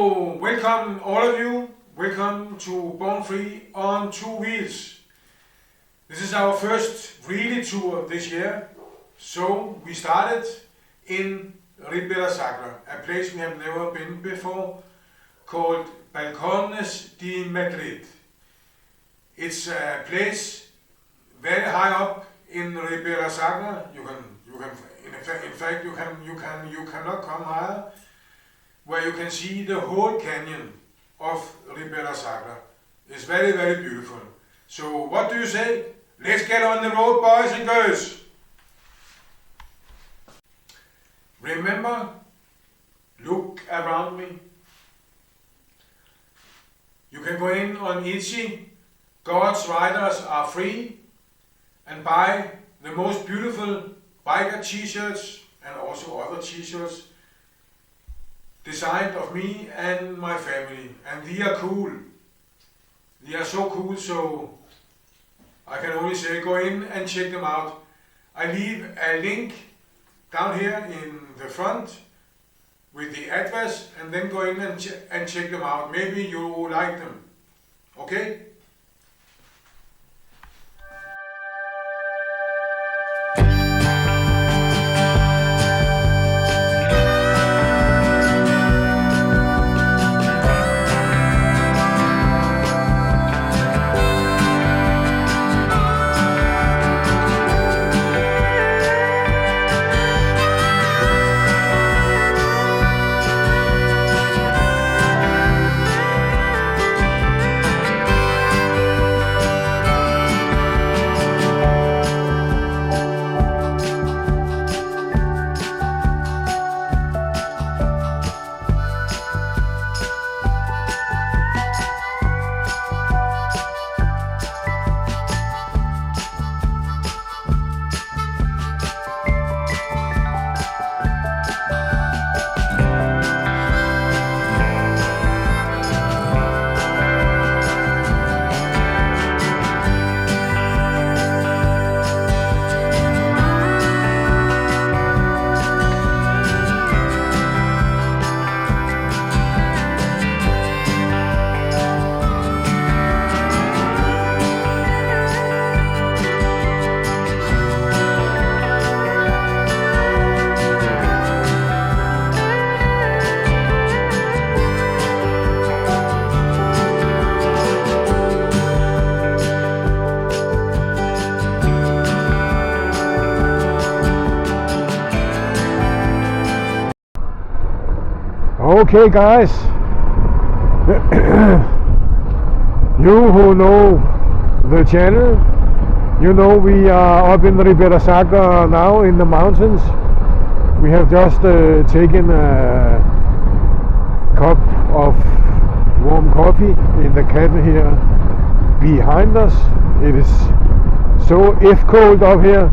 So, welcome all of you. Welcome to Born Free on Two Wheels. This is our first really tour this year. So, we started in Ribeira Sacra, a place we have never been before, called Balcones de Madrid. It's a place very high up in Ribeira Sacra. You cannot come higher, where you can see the whole canyon of Ribeira Sacra. It's very, very beautiful. So what do you say? Let's get on the road, boys and girls. Remember, look around me. You can go in on Etsy, God's Riders Are Free, and buy the most beautiful biker t-shirts and also other t-shirts designed of me and my family. And they are cool. They are so cool, so I can only say go in and check them out. I leave a link down here in the front with the address, and then go in and check them out. Maybe you like them. Okay? Okay guys, you who know the channel, you know we are up in Ribeira Sacra now in the mountains. We have just taken a cup of warm coffee in the cafe here behind us. It is so cold up here,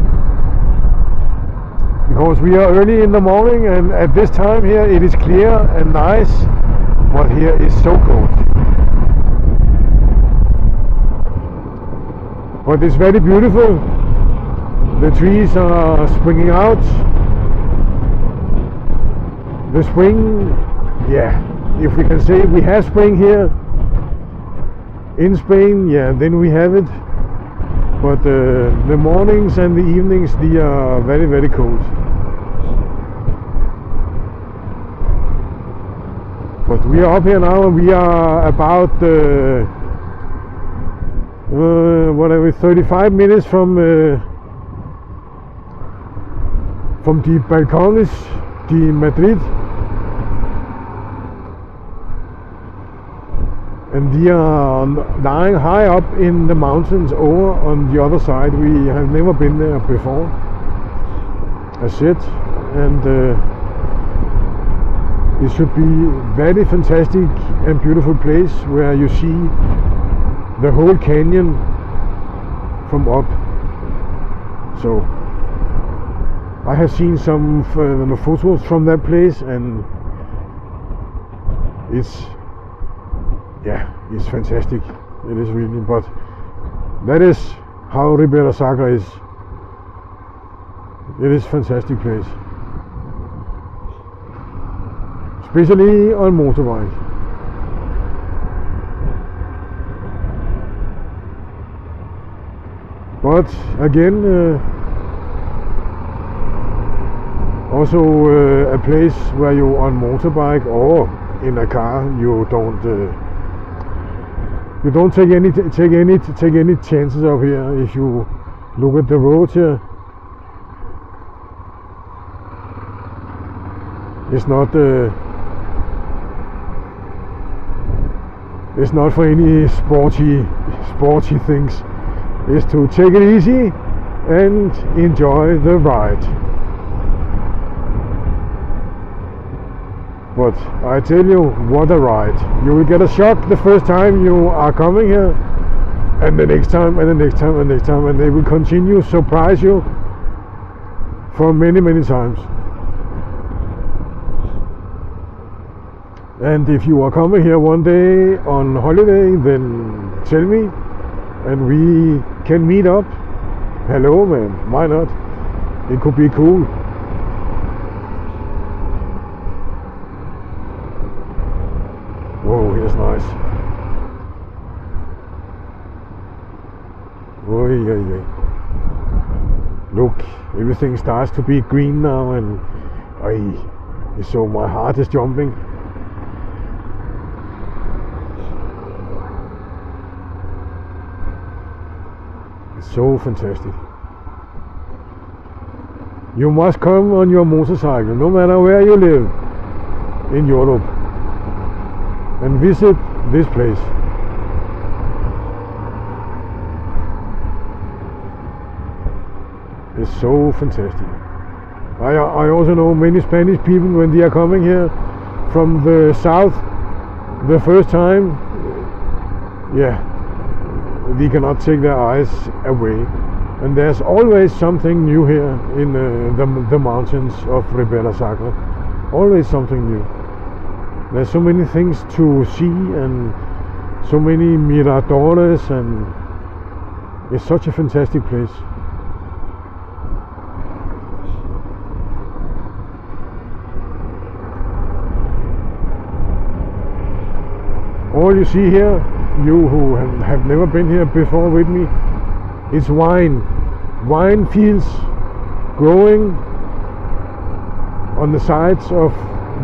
because we are early in the morning, and at this time here it is clear and nice, but here is so cold. But it's very beautiful. The trees are springing out. The spring, yeah, if we can say we have spring here in Spain, yeah, then we have it. But the mornings and the evenings, they are very, very cold. But we are up here now, and we are about 35 minutes from the Balcones de Madrid. And they are lying high up in the mountains over on the other side. We have never been there before, as said, and it should be very fantastic and beautiful place where you see the whole canyon from up. So I have seen some photos from that place, and it's fantastic. It is really, but that is how Ribeira Sacra is. It is a fantastic place, especially on motorbike. But again, also a place where you on motorbike or in a car you don't take any chances up here. If you look at the road here, it's not for any sporty things. It's to take it easy and enjoy the ride. But I tell you, what a ride. You will get a shock the first time you are coming here, and the next time, and the next time, and the next time, and they will continue to surprise you for many times. And if you are coming here one day on holiday, then tell me, and we can meet up. Hello man, why not? It could be cool. Whoa, here's nice. Oy. Look, everything starts to be green now, and so my heart is jumping. It's so fantastic. You must come on your motorcycle, no matter where you live in Europe, and visit this place. It's so fantastic. I also know many Spanish people, when they are coming here from the south the first time, they cannot take their eyes away. And there's always something new here in the mountains of Ribeira Sacra. Always something new. There's so many things to see and so many miradores, and it's such a fantastic place. All you see here, you who have never been here before with me, it's wine fields growing on the sides of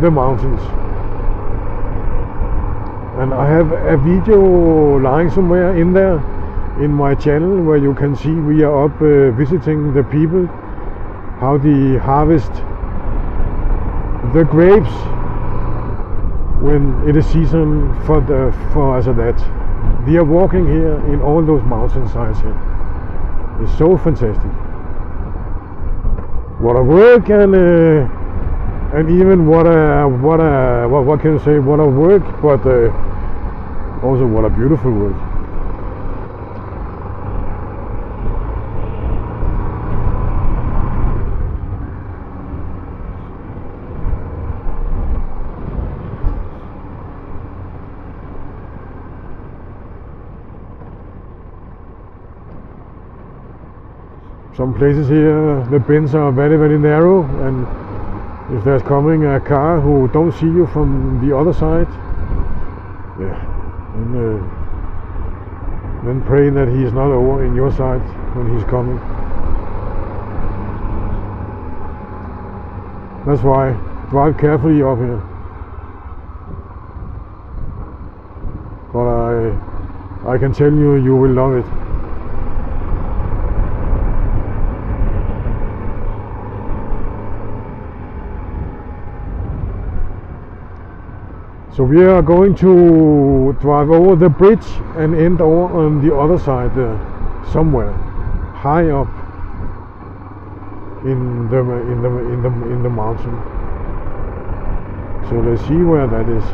the mountains. And I have a video lying somewhere in there in my channel where you can see we are up visiting the people, how they harvest the grapes when it is season for that. They are walking here in all those mountainsides here. It's so fantastic. What a work, and even what can you say? What a work, but also what a beautiful work. Some places here, the bends are very narrow, and if there's coming a car who don't see you from the other side, then pray that he is not over in your side when he's coming. That's why, drive carefully up here. But I can tell you, you will love it. So we are going to drive over the bridge and end over on the other side somewhere high up in the mountain. So let's see where that is.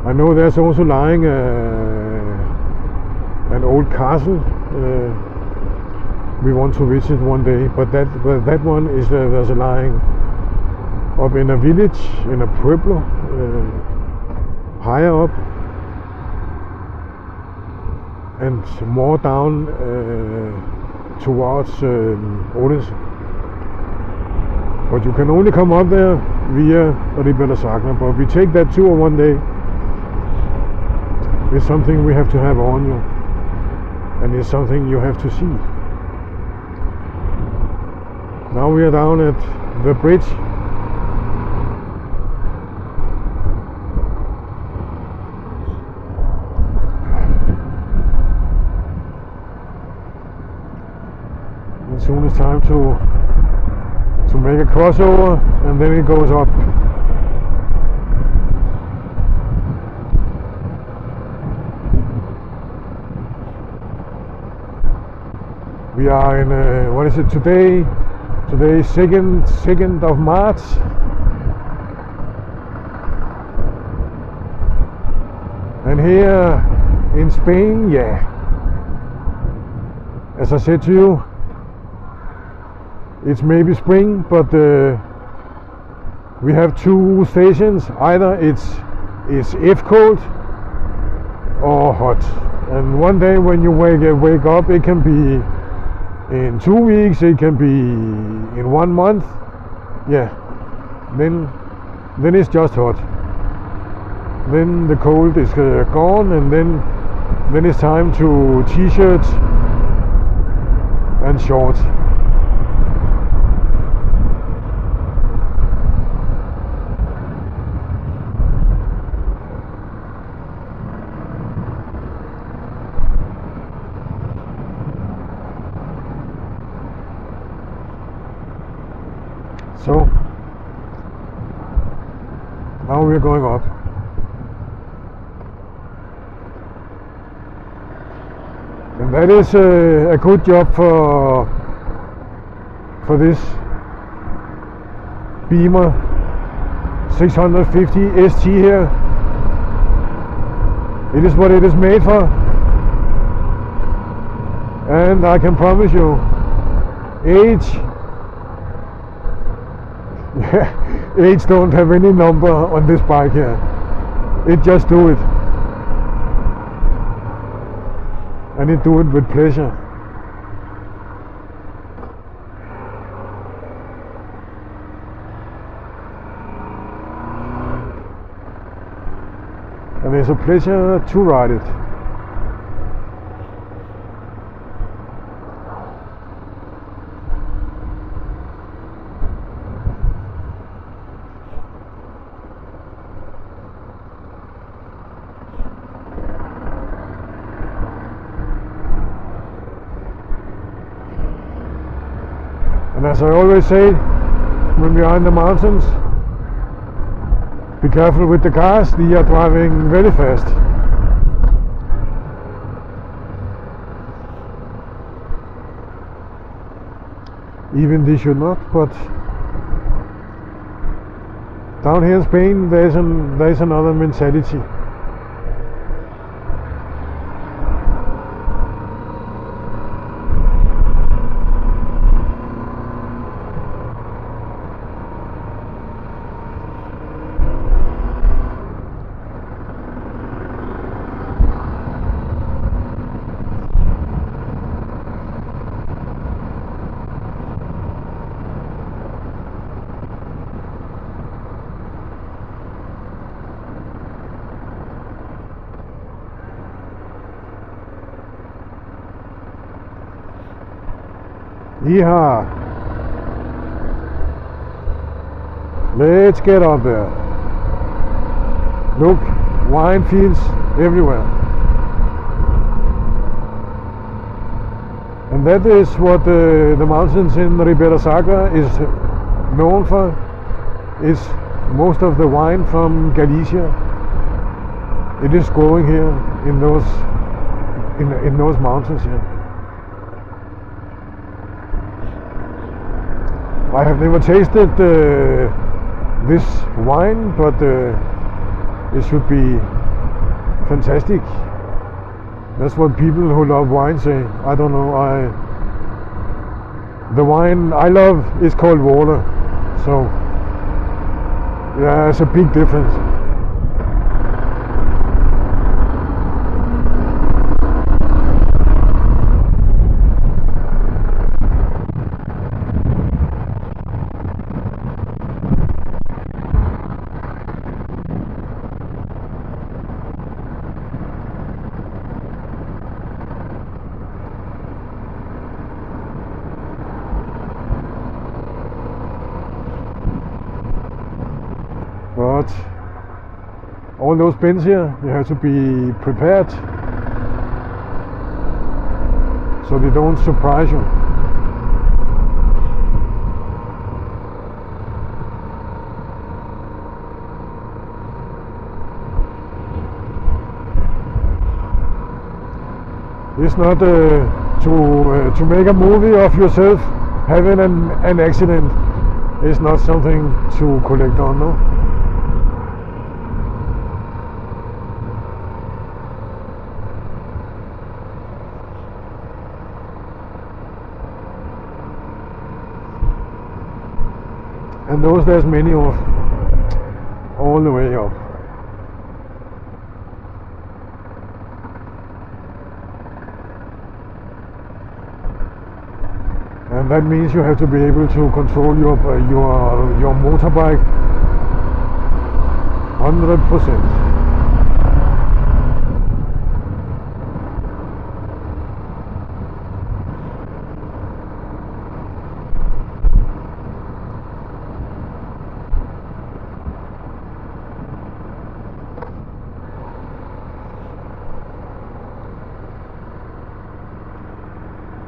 I know there's also lying an old castle we want to visit one day, but that one is there's a lying up in a village, in a pueblo, higher up, and more down towards Odense. But you can only come up there via Ribeira Sacra, but we take that tour one day. It's something we have to have on you. and it's something you have to see. Now we are down at the bridge. And soon it's time to make a crossover, and then it goes up. We are in what is it today? Today is 2nd of March. And here in Spain, yeah, as I said to you, it's maybe spring, but we have two stations. Either it's F cold or hot. And one day when you wake up, it can be in 2 weeks, it can be in 1 month. Yeah, then it's just hot. Then the cold is gone, and then it's time to t-shirts and shorts. So now we're going up. And that is a good job for this Beamer 650 ST here. It is what it is made for, and I can promise you, age don't have any number on this bike here. It just do it, and it do it with pleasure. And it's a pleasure to ride it. And as I always say, when we are in the mountains, be careful with the cars, they are driving very fast. Even they should not, but down here in Spain there is another mentality. Yeehaw! Let's get up there. Look, wine fields everywhere. And that is what the mountains in Ribeira Sacra is known for. Is most of the wine from Galicia. It is growing here in those mountains here. I have never tasted this wine, but it should be fantastic. That's what people who love wine say. I don't know. The wine I love is called water, so yeah, there's a big difference. But all those bends here, you have to be prepared so they don't surprise you. It's not to make a movie of yourself having an accident. It's not something to collect on, no. And those there's many of, all the way up. And that means you have to be able to control your motorbike 100%.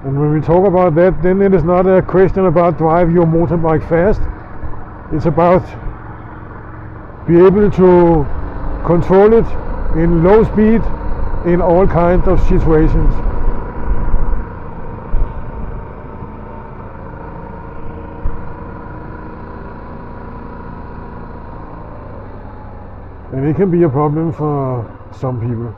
And when we talk about that, then it is not a question about drive your motorbike fast. It's about be able to control it in low speed in all kinds of situations. And it can be a problem for some people.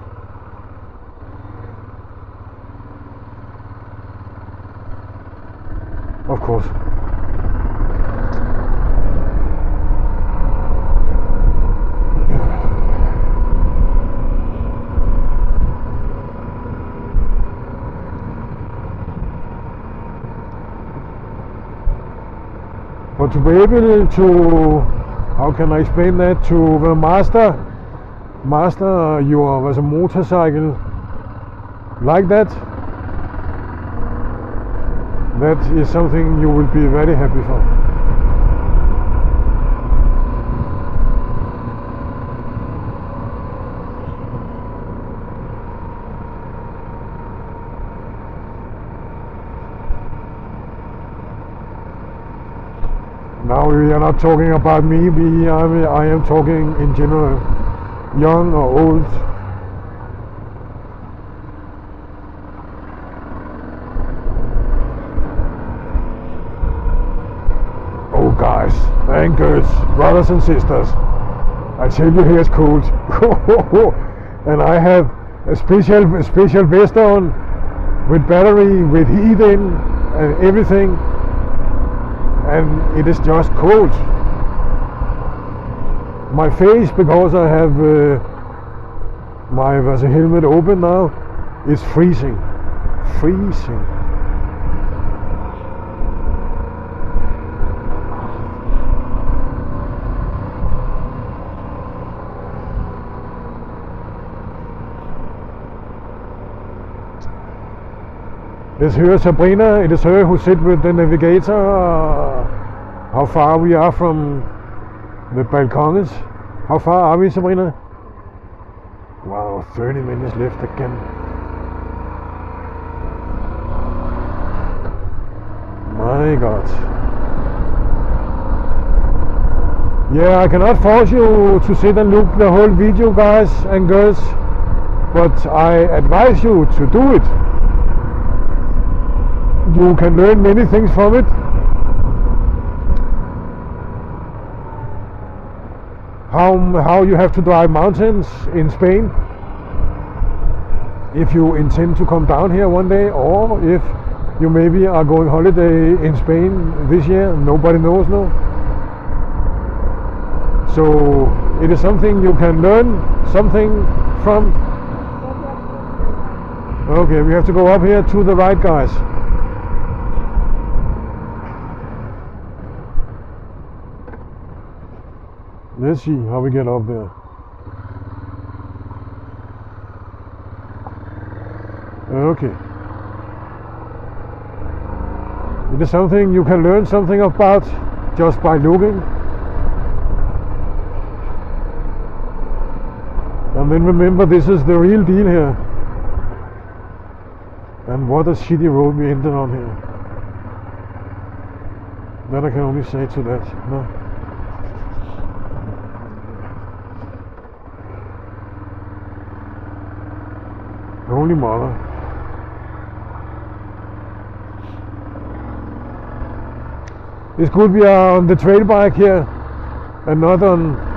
Of course. But to be able to, how can I explain that, to the master your as a motorcycle like that, that is something you will be very happy for. Now we are not talking about me, I am talking in general, young or old. Guys and girls, brothers and sisters, I tell you here it's cold. And I have a special vest on with battery, with heat in and everything, and it is just cold. My face, because I have my helmet open now, is freezing. It's her Sabrina, it is her who sits with the navigator, how far we are from the Balcones. How far are we, Sabrina? Wow, 30 minutes left again. My God. Yeah, I cannot force you to sit and look the whole video, guys and girls, but I advise you to do it. You can learn many things from it. How you have to drive mountains in Spain if you intend to come down here one day, or if you maybe are going holiday in Spain this year. Nobody knows now. So it is something you can learn something from. Okay, we have to go up here to the right, guys. Let's see how we get up there. Okay. It is something you can learn something about just by looking. And then remember, this is the real deal here. And what a shitty road we ended on here. That I can only say to that. No. Holy mother. It's good we are on the trail bike here and not on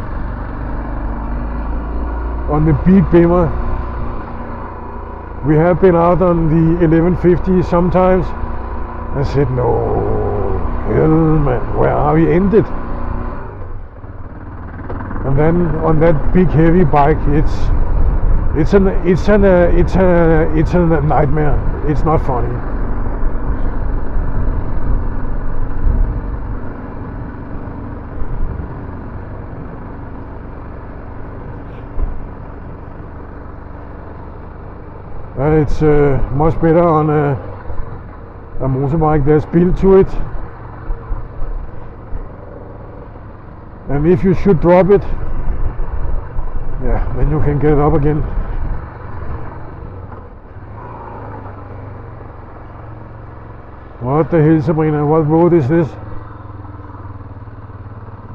the big bimmer. We have been out on the 1150 sometimes. I said, no, hell man, where are we ended? And then on that big heavy bike, it's a nightmare. It's not funny. It's much better on a motorbike. There's built to it, and if you should drop it, yeah, then you can get it up again. What the hell, Sabrina? What road is this?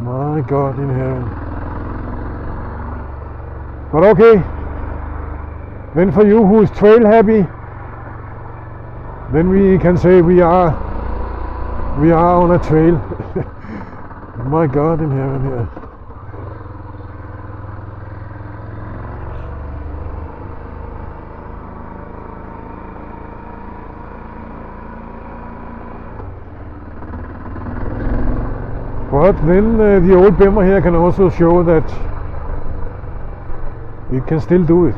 My God in heaven. But okay. Then for you who is trail happy, then we can say we are on a trail. My God in heaven here. But then the old bimmer here can also show that it can still do it.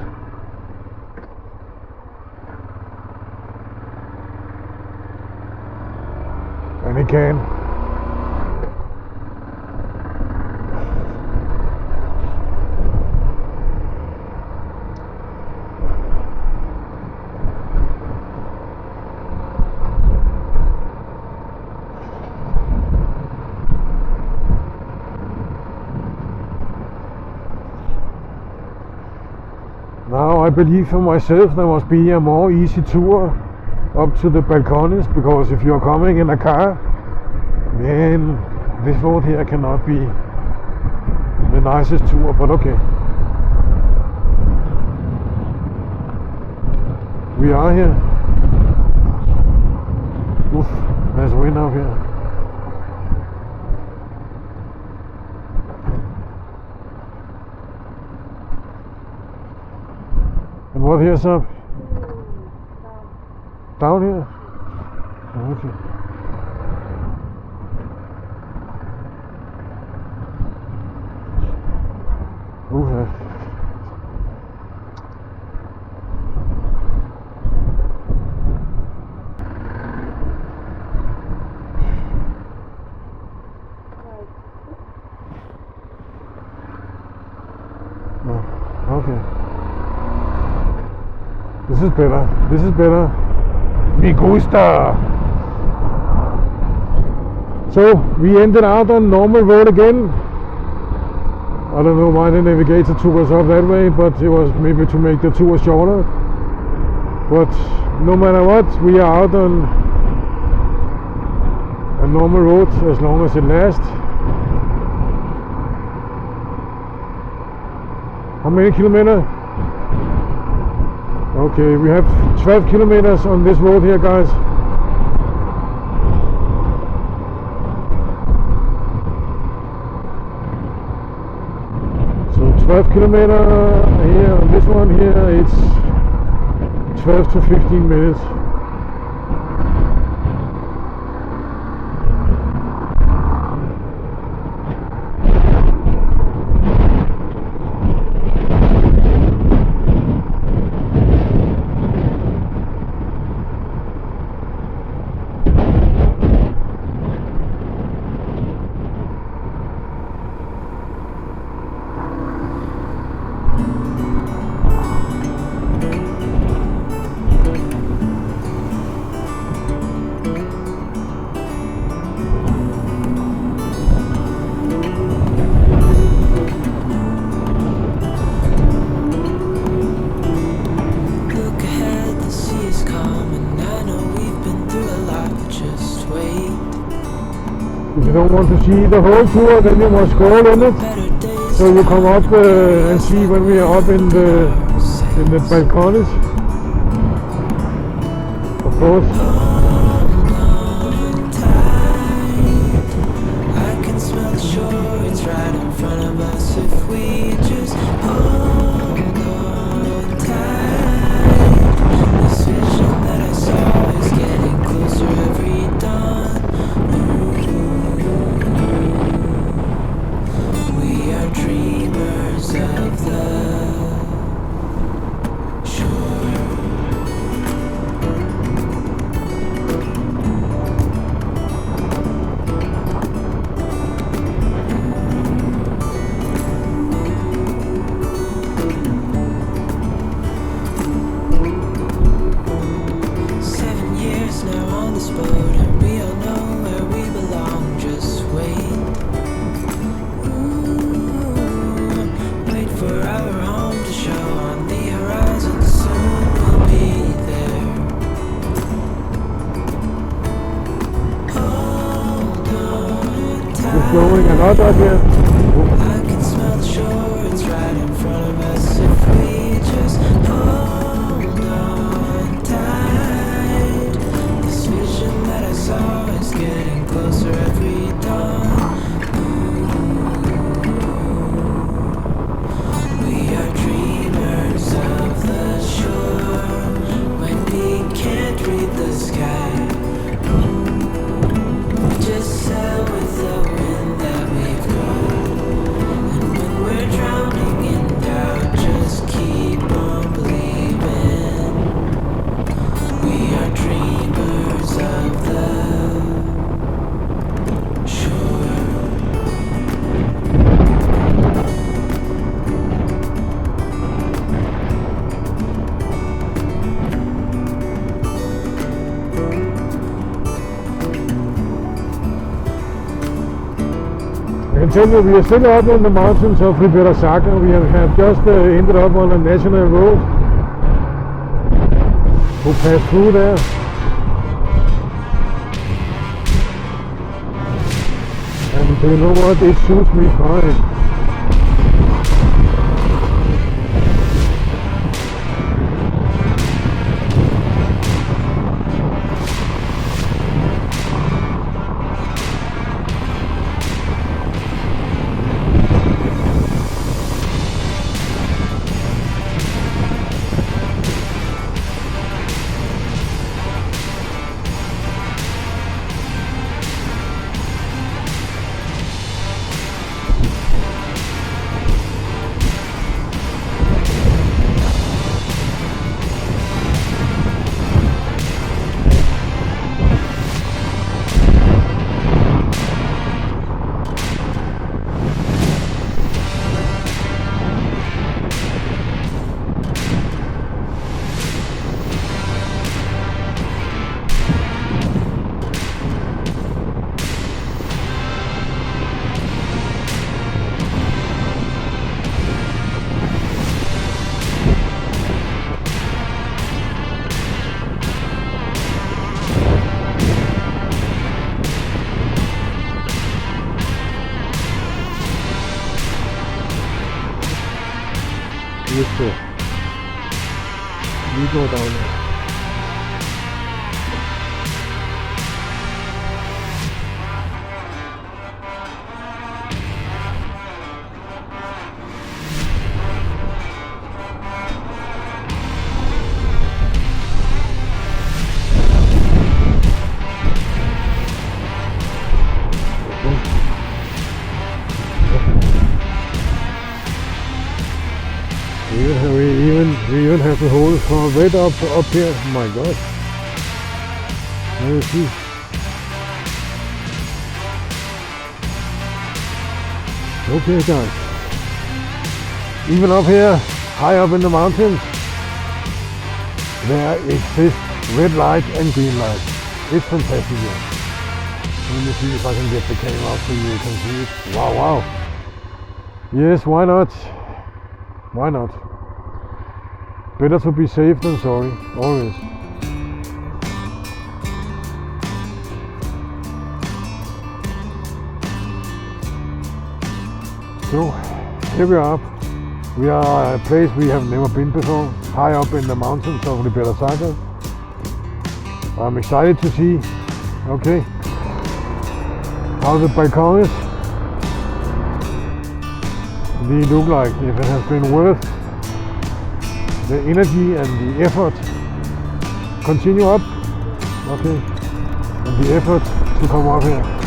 And it can. Now I believe for myself there must be a more easy tour up to the Balcones, because if you're coming in a car, then this road here cannot be the nicest tour, but okay. We are here. Oof, there's wind out here. And what here's up? Down here? Okay. Okay. No. Okay. This is better. This is better. Me gusta. So we ended out on normal road again. I don't know why the navigator took us off that way, but it was maybe to make the tour shorter. But no matter what, we are out on a normal road as long as it lasts. How many kilometers? Okay, we have 12 kilometers on this road here, guys. So 12 kilometers here on this one here, it's 12 to 15 minutes. you don't want to see the whole tour, then you must scroll in it. So you come up and see when we are up in the Balcones. Of course. Going a lot out here. I can smell the shore, it's right in front of us if we just hold on tight. This vision that I saw is getting closer every dawn. We are dreamers of the shore when we can't read the sky. We just sail with the wind that we've got, and when we're drowning in doubt, just keep on believing. We are dreamers of the shore. I can tell you, we are still up in the mountains of Ribeira Sacra. We have just ended up on a national road. We'll pass through there. And you know what? It suits me fine. Beautiful. You go down there. We even have to hold for right up here. Oh my God. There you see. Okay guys. Even up here, high up in the mountains, there exists red light and green light. It's fantastic here. Let me see if I can get the camera up so you can see it. Wow, wow. Yes, why not? Why not? Better to be safe than sorry, always. So, here we are. We are at a place we have never been before, high up in the mountains of Ribeira Sacra. I'm excited to see, okay, how the Balcones, they look like, if it has been worth the energy and the effort. Continue up, okay, and the effort to come up here.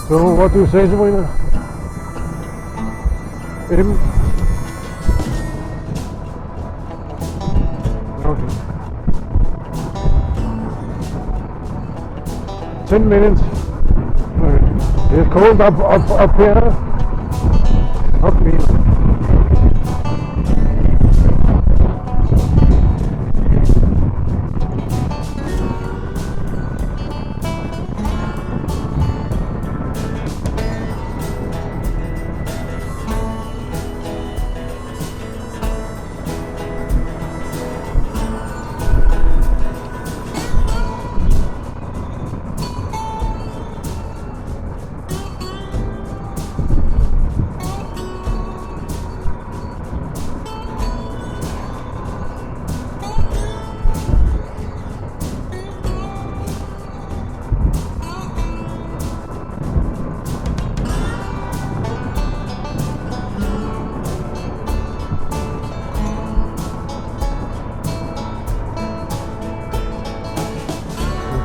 So what do you say, Sabrina? Okay. 10 minutes. Okay. It's cold up here. Up here.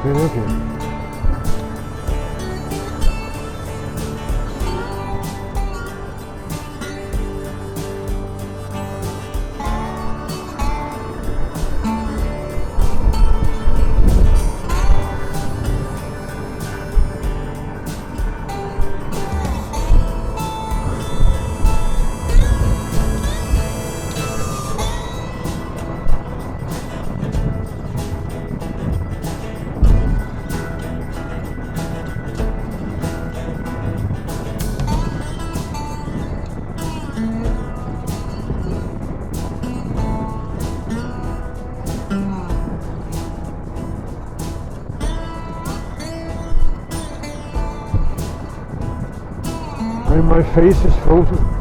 Okay. And my face is frozen.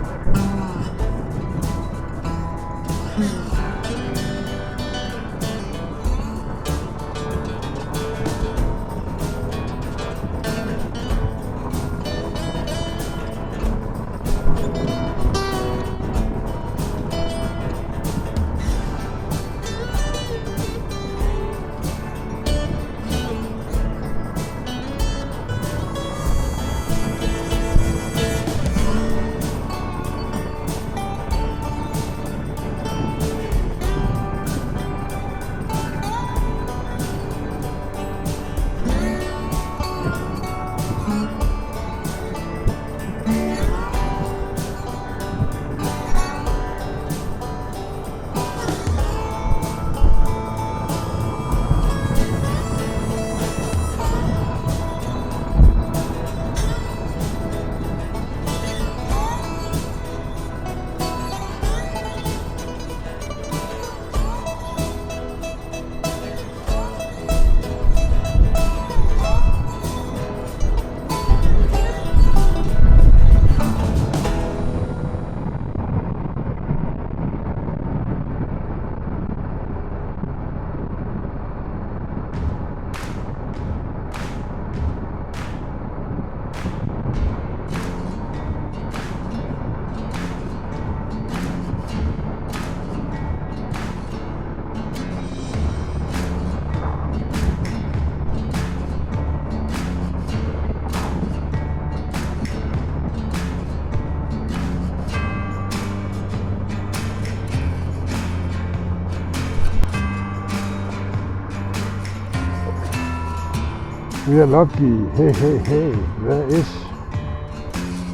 Vi er lucky. Hey, hey, hey.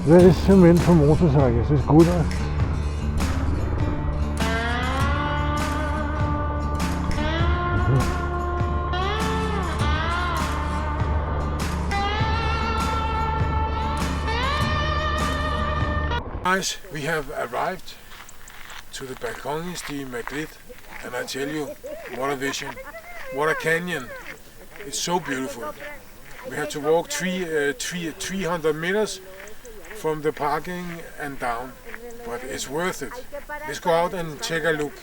There is cement for motorcycles. It's good. Guys, we have arrived to the Balcones de Madrid, and I tell you, what a vision, what a canyon. It's so beautiful. We have to walk 300 meters from the parking and down, but it's worth it. Let's go out and take a look.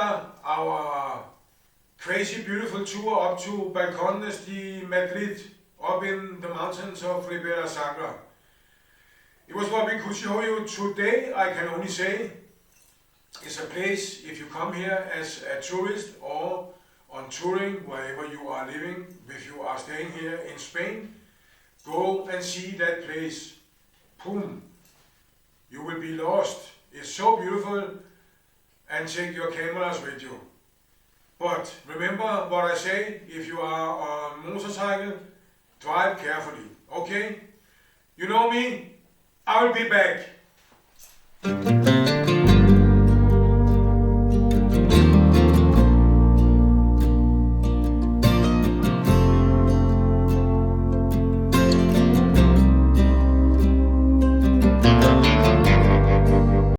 Sacra, our crazy beautiful tour up to Balcones de Madrid, up in the mountains of Ribeira Sacra. It was what we could show you today. I can only say it's a place, if you come here as a tourist or on touring, wherever you are living, if you are staying here in Spain, go and see that place. Boom! You will be lost. It's so beautiful, and take your cameras with you. But remember what I say, if you are on motorcycle, drive carefully, okay? You know me, I will be back.